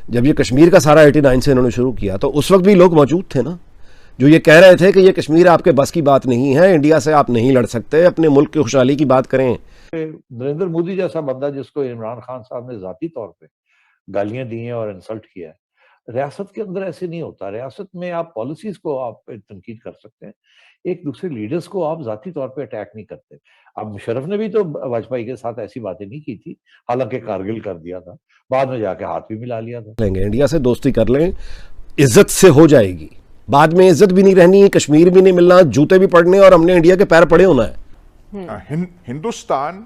जब ये कश्मीर का सारा 89 से इन्होंने शुरू किया तो उस वक्त भी लोग मौजूद थे ना, जो ये कह रहे थे कि ये कश्मीर आपके बस की बात नहीं है, इंडिया से आप नहीं लड़ सकते, अपने मुल्क की खुशहाली की बात करें। नरेंद्र मोदी जैसा बंदा जिसको इमरान खान साहब ने जाती तौर पे गालियां दी हैं और इंसल्ट किया है, रियासत के अंदर ऐसे नहीं होता। रियासत में आप पॉलिसीज को आप तनकीद कर सकते हैं, एक दूसरे लीडर्स को आप जाती तौर पे अटैक नहीं करते। अब मुशर्रफ ने भी तो वाजपेयी के साथ ऐसी बातें नहीं की थी, हालांकि कारगिल कर दिया था, बाद में जाके हाथ भी मिला लिया था। लेंगे इंडिया से दोस्ती कर लें, इज्जत से हो जाएगी, बाद में इज्जत भी नहीं रहनी, कश्मीर भी नहीं मिलना, जूते भी पड़ने और हमने इंडिया के पैर पड़े होना है। हिंदुस्तान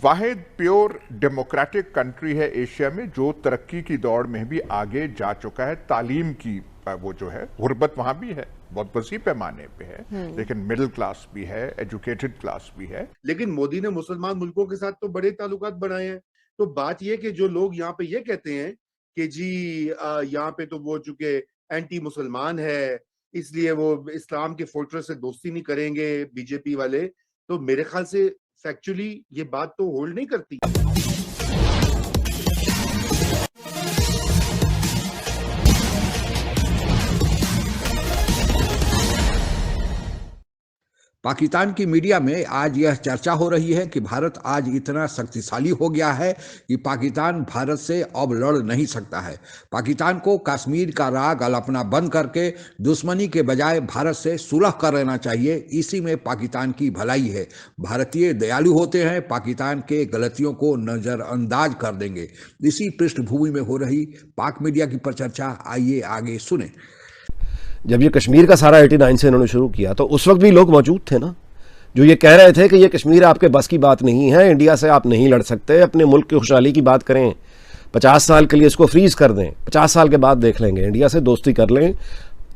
वाहिद प्योर डेमोक्रेटिक कंट्री है एशिया में जो तरक्की की दौड़ में भी आगे जा चुका है। तालीम की वो जो है गुर्बत वहां भी है, बहुत वसी पैमाने पे है, लेकिन मिडिल क्लास भी है, एजुकेटेड क्लास भी है। लेकिन मोदी ने मुसलमान मुल्कों के साथ तो बड़े ताल्लुकात बनाए हैं। तो बात यह कि जो लोग यहाँ पे ये कहते हैं कि जी यहाँ पे तो वो चूंकि एंटी मुसलमान है इसलिए वो इस्लाम के फोर्ट्रेस से दोस्ती नहीं करेंगे बीजेपी वाले, तो मेरे ख्याल से फैक्चुअली ये बात तो होल्ड नहीं करती। पाकिस्तान की मीडिया में आज यह चर्चा हो रही है कि भारत आज इतना शक्तिशाली हो गया है कि पाकिस्तान भारत से अब लड़ नहीं सकता है। पाकिस्तान को कश्मीर का राग अलापना बंद करके दुश्मनी के बजाय भारत से सुलह कर लेना चाहिए, इसी में पाकिस्तान की भलाई है। भारतीय दयालु होते हैं, पाकिस्तान के गलतियों को नज़रअंदाज कर देंगे। इसी पृष्ठभूमि में हो रही पाक मीडिया की परिचर्चा आइए आगे सुने। जब ये कश्मीर का सारा 89 से इन्होंने शुरू किया तो उस वक्त भी लोग मौजूद थे ना, जो ये कह रहे थे कि ये कश्मीर आपके बस की बात नहीं है, इंडिया से आप नहीं लड़ सकते, अपने मुल्क की खुशहाली की बात करें, 50 साल के लिए इसको फ्रीज कर दें, 50 साल के बाद देख लेंगे, इंडिया से दोस्ती कर लें,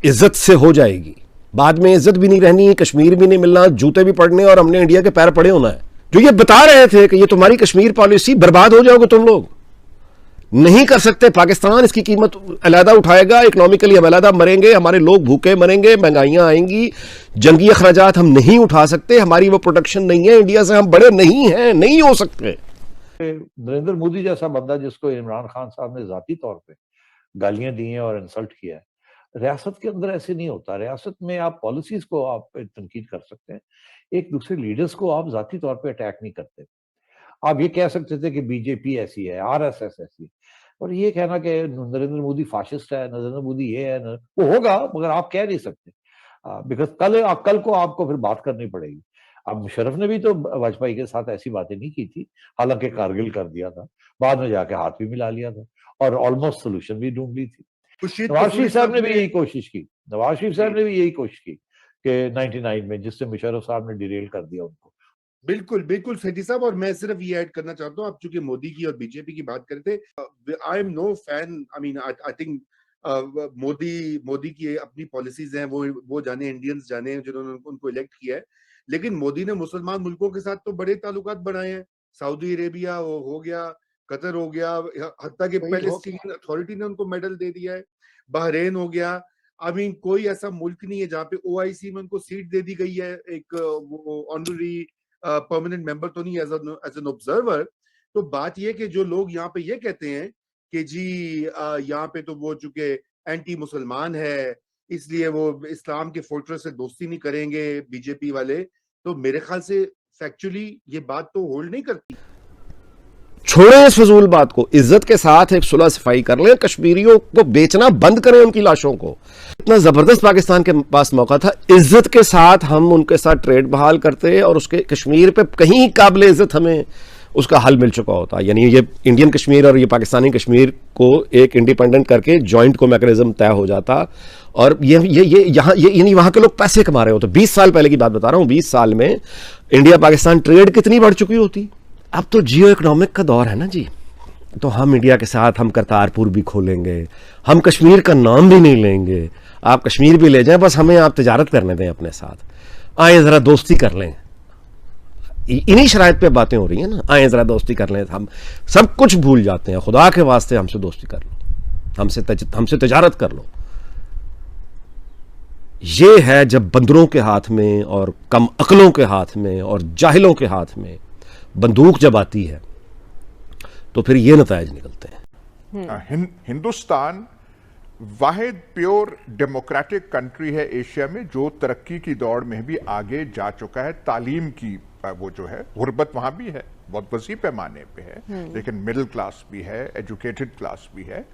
इज्जत से हो जाएगी, बाद में इज्जत भी नहीं रहनी, कश्मीर भी नहीं मिलना, जूते भी पड़ने और हमने इंडिया के पैर पड़े होना है। जो ये बता रहे थे कि ये तुम्हारी कश्मीर पॉलिसी, बर्बाद हो जाओगे तुम लोग, नहीं कर सकते, पाकिस्तान इसकी कीमत अलहदा उठाएगा, इकोनॉमिकली हम अलहदा मरेंगे, हमारे लोग भूखे मरेंगे, महंगाइयां आएंगी, जंगी अखराजात हम नहीं उठा सकते, हमारी वो प्रोटेक्शन नहीं है, इंडिया से हम बड़े नहीं हैं, नहीं हो सकते। नरेंद्र मोदी जैसा बंदा जिसको इमरान खान साहब ने जाती तौर पे गालियां दी हैं और इंसल्ट किया है, रियासत के अंदर ऐसे नहीं होता। रियासत में आप पॉलिसीज को आप तनकीद कर सकते हैं, एक दूसरे लीडर्स को आप जाती तौर पे अटैक नहीं करते। आप ये कह सकते थे कि बीजेपी ऐसी है, आरएसएस ऐसी है, और ये कहना कि नरेंद्र मोदी फाशिस्ट है, नरेंद्र मोदी ये है, वो होगा मगर आप कह नहीं सकते, बिकॉज कल को आपको फिर बात करनी पड़ेगी। अब मुशर्रफ ने भी तो वाजपेयी के साथ ऐसी बातें नहीं की थी, हालांकि कारगिल कर दिया था, बाद में जाके हाथ भी मिला लिया था और ऑलमोस्ट सोल्यूशन भी ढूंढ ली थी। नवाज शरीफ साहब ने भी यही कोशिश की, नवाज शरीफ साहब ने भी यही कोशिश की कि 99 में, जिससे मुशर्रफ साहब ने डिरेल कर दिया उनको। बिल्कुल बिल्कुल सैदी साहब, और मैं सिर्फ ये ऐड करना चाहता हूँ, आप चूंकि मोदी की और बीजेपी की बात करते, I am no fan, I mean I think Modi की अपनी पॉलिसीज हैं, वो जाने, इंडियंस जाने जिन्होंने उनको इलेक्ट किया है, लेकिन मोदी ने मुसलमान मुल्कों के साथ तो बड़े ताल्लुकात बनाए हैं। सऊदी अरेबिया हो गया, कतर हो गया, हत्ता के पैलेस्टीन अथॉरिटी ने उनको मेडल दे दिया है, बहरीन हो गया। आई मीन कोई ऐसा मुल्क नहीं है जहाँ पे ओआईसी में उनको सीट दे दी गई है, एक ऑनररी परमानेंट मेंबर तो नहीं, एज एन ऑब्जर्वर। तो बात यह कि जो लोग यहाँ पे ये कहते हैं कि जी यहाँ पे तो वो चूंकि एंटी मुसलमान है इसलिए वो इस्लाम के फोर्ट्रेस से दोस्ती नहीं करेंगे बीजेपी वाले, तो मेरे ख्याल से फैक्चुअली ये बात तो होल्ड नहीं करती। छोड़ें इस फजूल बात को, इज्जत के साथ एक सुलह सफाई कर लें, कश्मीरियों को बेचना बंद करें, उनकी लाशों को। इतना जबरदस्त पाकिस्तान के पास मौका था, इज्जत के साथ हम उनके साथ ट्रेड बहाल करते और उसके कश्मीर पे कहीं काबिल इज्जत हमें उसका हल मिल चुका होता। यानी ये इंडियन कश्मीर और ये पाकिस्तानी कश्मीर को एक इंडिपेंडेंट करके जॉइंट को मैकेनिज्म तय हो जाता, और यानी वहां के लोग पैसे कमा रहे होते। 20 साल पहले की बात बता रहा हूं, 20 साल में इंडिया पाकिस्तान ट्रेड कितनी बढ़ चुकी होती। अब तो जियो इकोनॉमिक का दौर है ना जी, तो हम इंडिया के साथ हम करतारपुर भी खोलेंगे, हम कश्मीर का नाम भी नहीं लेंगे, आप कश्मीर भी ले जाएं, बस हमें आप तिजारत करने दें अपने साथ, आए जरा दोस्ती कर लें। इन्हीं शराइत पे बातें हो रही हैं ना, आए जरा दोस्ती कर लें, हम सब कुछ भूल जाते हैं, खुदा के वास्ते हमसे दोस्ती कर लो, हमसे तिजारत कर लो। ये है जब बंदरों के हाथ में और कम अकलों के हाथ में और जाहिलों के हाथ में बंदूक जब आती है तो फिर ये नतायज निकलते हैं। हिंदुस्तान वाहिद प्योर डेमोक्रेटिक कंट्री है एशिया में जो तरक्की की दौड़ में भी आगे जा चुका है। तालीम की वो जो है गुर्बत वहां भी है, बहुत वसी पैमाने पे है, लेकिन मिडिल क्लास भी है, एजुकेटेड क्लास भी है।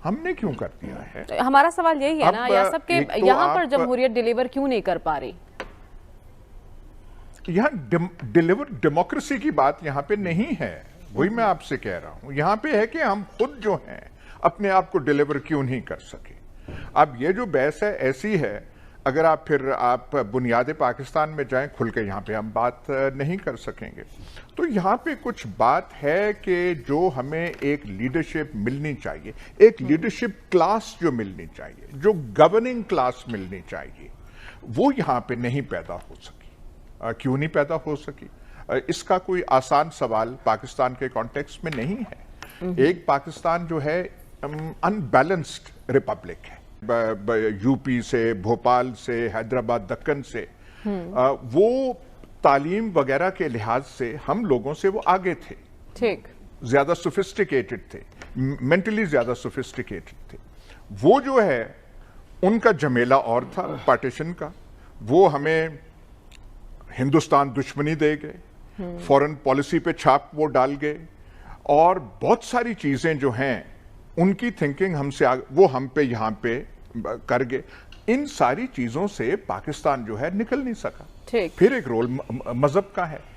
हमने क्यों कर दिया है? तो हमारा सवाल यही है ना, या सबके तो यहाँ पर जमहूरियत डिलीवर क्यों नहीं कर पा रही? यहाँ डिलीवर डेमोक्रेसी की बात यहाँ पे नहीं है, वही मैं आपसे कह रहा हूं। यहाँ पे है कि हम खुद जो हैं अपने आप को डिलीवर क्यों नहीं कर सके। अब ये जो बहस है ऐसी है, अगर आप बुनियाद पाकिस्तान में जाएं, खुल के यहाँ पे हम बात नहीं कर सकेंगे। तो यहाँ पे कुछ बात है कि जो हमें एक लीडरशिप मिलनी चाहिए, एक लीडरशिप क्लास जो मिलनी चाहिए, जो गवर्निंग क्लास मिलनी चाहिए, वो यहाँ पे नहीं पैदा हो सकी। क्यों नहीं पैदा हो सकी? इसका कोई आसान सवाल पाकिस्तान के कॉन्टेक्स्ट में नहीं है। एक पाकिस्तान जो है अनबैलेंस्ड रिपब्लिक है, यूपी से, भोपाल से, हैदराबाद, दक्कन से, वो तालीम वगैरह के लिहाज से हम लोगों से वो आगे थे, ठीक, ज्यादा सोफिस्टिकेटेड थे, मेंटली ज्यादा सोफिस्टिकेटेड थे। वो जो है उनका झमेला और था पार्टीशन का, वो हमें हिंदुस्तान दुश्मनी दे गए, फॉरेन पॉलिसी पे छाप वो डाल गए, और बहुत सारी चीजें जो हैं उनकी थिंकिंग हमसे वो हम पे यहाँ पे कर गए। इन सारी चीजों से पाकिस्तान जो है निकल नहीं सका। ठीक। फिर एक रोल मजहब का है।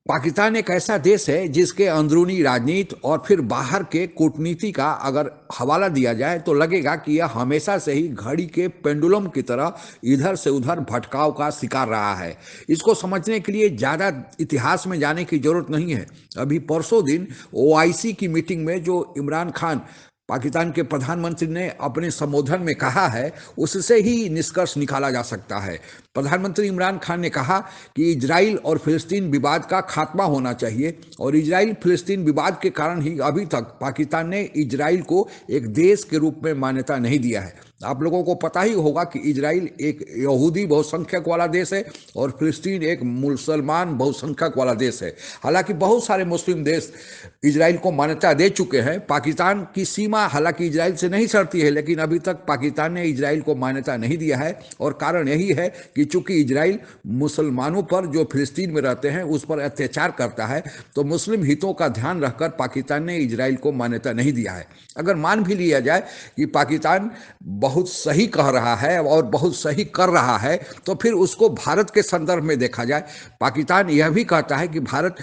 पाकिस्तान एक ऐसा देश है जिसके अंदरूनी राजनीति और फिर बाहर के कूटनीति का अगर हवाला दिया जाए तो लगेगा कि यह हमेशा से ही घड़ी के पेंडुलम की तरह इधर से उधर भटकाव का शिकार रहा है। इसको समझने के लिए ज़्यादा इतिहास में जाने की जरूरत नहीं है। अभी परसों दिन OIC की मीटिंग में जो इमरान खान पाकिस्तान के प्रधानमंत्री ने अपने संबोधन में कहा है, उससे ही निष्कर्ष निकाला जा सकता है। प्रधानमंत्री इमरान खान ने कहा कि इजराइल और फिलिस्तीन विवाद का खात्मा होना चाहिए, और इजराइल फिलिस्तीन विवाद के कारण ही अभी तक पाकिस्तान ने इजराइल को एक देश के रूप में मान्यता नहीं दिया है। आप लोगों को पता ही होगा कि इजराइल एक यहूदी बहुसंख्यक वाला देश है और फिलिस्तीन एक मुसलमान बहुसंख्यक वाला देश है। हालांकि बहुत सारे मुस्लिम देश इजराइल को मान्यता दे चुके हैं। पाकिस्तान की सीमा हालांकि इजराइल से नहीं सटती है, लेकिन अभी तक पाकिस्तान ने इजराइल को मान्यता नहीं दिया है, और कारण यही है कि चूंकि इजराइल मुसलमानों पर जो फिलिस्तीन में रहते हैं उस पर अत्याचार करता है, तो मुस्लिम हितों का ध्यान रखकर पाकिस्तान ने इजराइल को मान्यता नहीं दिया है। अगर मान भी लिया जाए कि पाकिस्तान बहुत सही कह रहा है और बहुत सही कर रहा है, तो फिर उसको भारत के संदर्भ में देखा जाए। पाकिस्तान यह भी कहता है कि भारत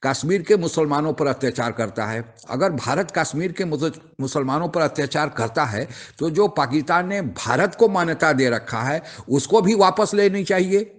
कश्मीर के मुसलमानों पर अत्याचार करता है। अगर भारत कश्मीर के मुसलमानों पर अत्याचार करता है तो जो पाकिस्तान ने भारत को मान्यता दे रखा है उसको भी वापस लेनी चाहिए।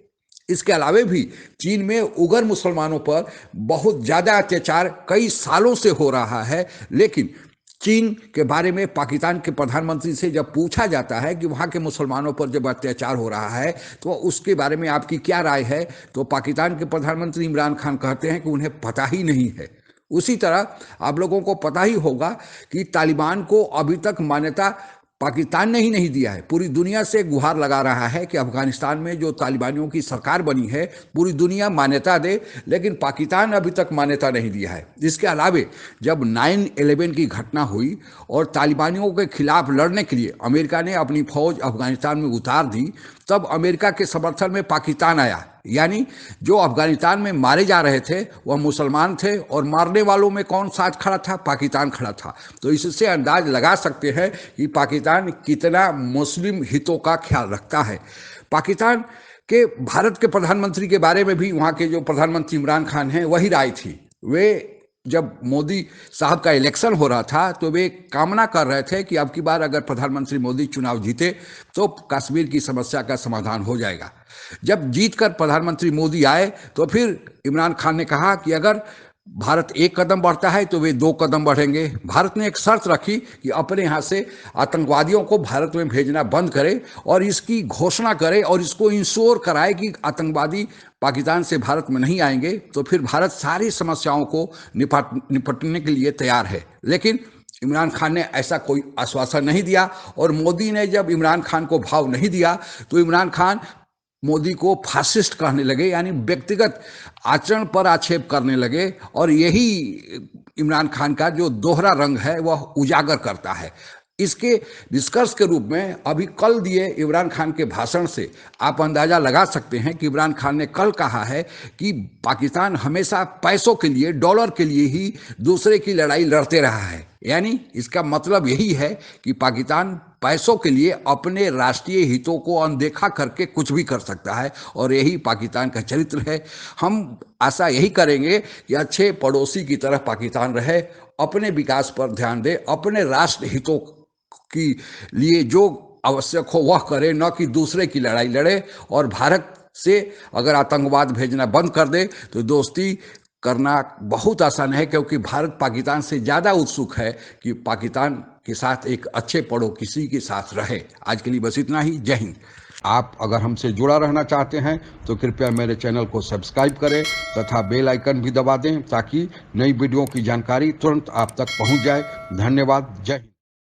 इसके अलावे भी चीन में उगर मुसलमानों पर बहुत ज़्यादा अत्याचार कई सालों से हो रहा है, लेकिन चीन के बारे में पाकिस्तान के प्रधानमंत्री से जब पूछा जाता है कि वहाँ के मुसलमानों पर जब अत्याचार हो रहा है तो उसके बारे में आपकी क्या राय है, तो पाकिस्तान के प्रधानमंत्री इमरान खान कहते हैं कि उन्हें पता ही नहीं है। उसी तरह आप लोगों को पता ही होगा कि तालिबान को अभी तक मान्यता पाकिस्तान ने ही नहीं दिया है। पूरी दुनिया से गुहार लगा रहा है कि अफगानिस्तान में जो तालिबानियों की सरकार बनी है पूरी दुनिया मान्यता दे, लेकिन पाकिस्तान अभी तक मान्यता नहीं दिया है। इसके अलावे जब 9/11 की घटना हुई और तालिबानियों के खिलाफ लड़ने के लिए अमेरिका ने अपनी फौज अफगानिस्तान में उतार दी, तब अमेरिका के समर्थन में पाकिस्तान आया। यानी जो अफगानिस्तान में मारे जा रहे थे वह मुसलमान थे और मारने वालों में कौन साथ खड़ा था? पाकिस्तान खड़ा था। तो इससे अंदाज लगा सकते हैं कि पाकिस्तान कितना मुस्लिम हितों का ख्याल रखता है। पाकिस्तान के भारत के प्रधानमंत्री के बारे में भी वहाँ के जो प्रधानमंत्री इमरान खान हैं वही राय थी। वे जब मोदी साहब का इलेक्शन हो रहा था तो वे कामना कर रहे थे कि अब की बार अगर प्रधानमंत्री मोदी चुनाव जीते तो कश्मीर की समस्या का समाधान हो जाएगा। जब जीतकर प्रधानमंत्री मोदी आए तो फिर इमरान खान ने कहा कि अगर भारत एक कदम बढ़ता है तो वे 2 कदम बढ़ेंगे। भारत ने एक शर्त रखी कि अपने यहाँ से आतंकवादियों को भारत में भेजना बंद करे और इसकी घोषणा करे और इसको इंश्योर कराए कि आतंकवादी पाकिस्तान से भारत में नहीं आएंगे, तो फिर भारत सारी समस्याओं को निपटने के लिए तैयार है। लेकिन इमरान खान ने ऐसा कोई आश्वासन नहीं दिया, और मोदी ने जब इमरान खान को भाव नहीं दिया तो इमरान खान मोदी को फासिस्ट कहने लगे, यानी व्यक्तिगत आचरण पर आक्षेप करने लगे, और यही इमरान खान का जो दोहरा रंग है वह उजागर करता है। इसके निष्कर्ष के रूप में अभी कल दिए इमरान खान के भाषण से आप अंदाजा लगा सकते हैं कि इमरान खान ने कल कहा है कि पाकिस्तान हमेशा पैसों के लिए, डॉलर के लिए ही दूसरे की लड़ाई लड़ते रहा है। यानी इसका मतलब यही है कि पाकिस्तान पैसों के लिए अपने राष्ट्रीय हितों को अनदेखा करके कुछ भी कर सकता है, और यही पाकिस्तान का चरित्र है। हम आशा यही करेंगे कि अच्छे पड़ोसी की तरह पाकिस्तान रहे, अपने विकास पर ध्यान दे, अपने राष्ट्र हितों की लिए जो आवश्यक हो वह करे, न कि दूसरे की लड़ाई लड़े। और भारत से अगर आतंकवाद भेजना बंद कर दे तो दोस्ती करना बहुत आसान है, क्योंकि भारत पाकिस्तान से ज़्यादा उत्सुक है कि पाकिस्तान के साथ एक अच्छे पड़ोसी के साथ रहे। आज के लिए बस इतना ही। जय हिंद। आप अगर हमसे जुड़ा रहना चाहते हैं तो कृपया मेरे चैनल को सब्सक्राइब करें तथा बेल आइकन भी दबा दें, ताकि नई वीडियो की जानकारी तुरंत आप तक पहुंच जाए। धन्यवाद। जय हिंद।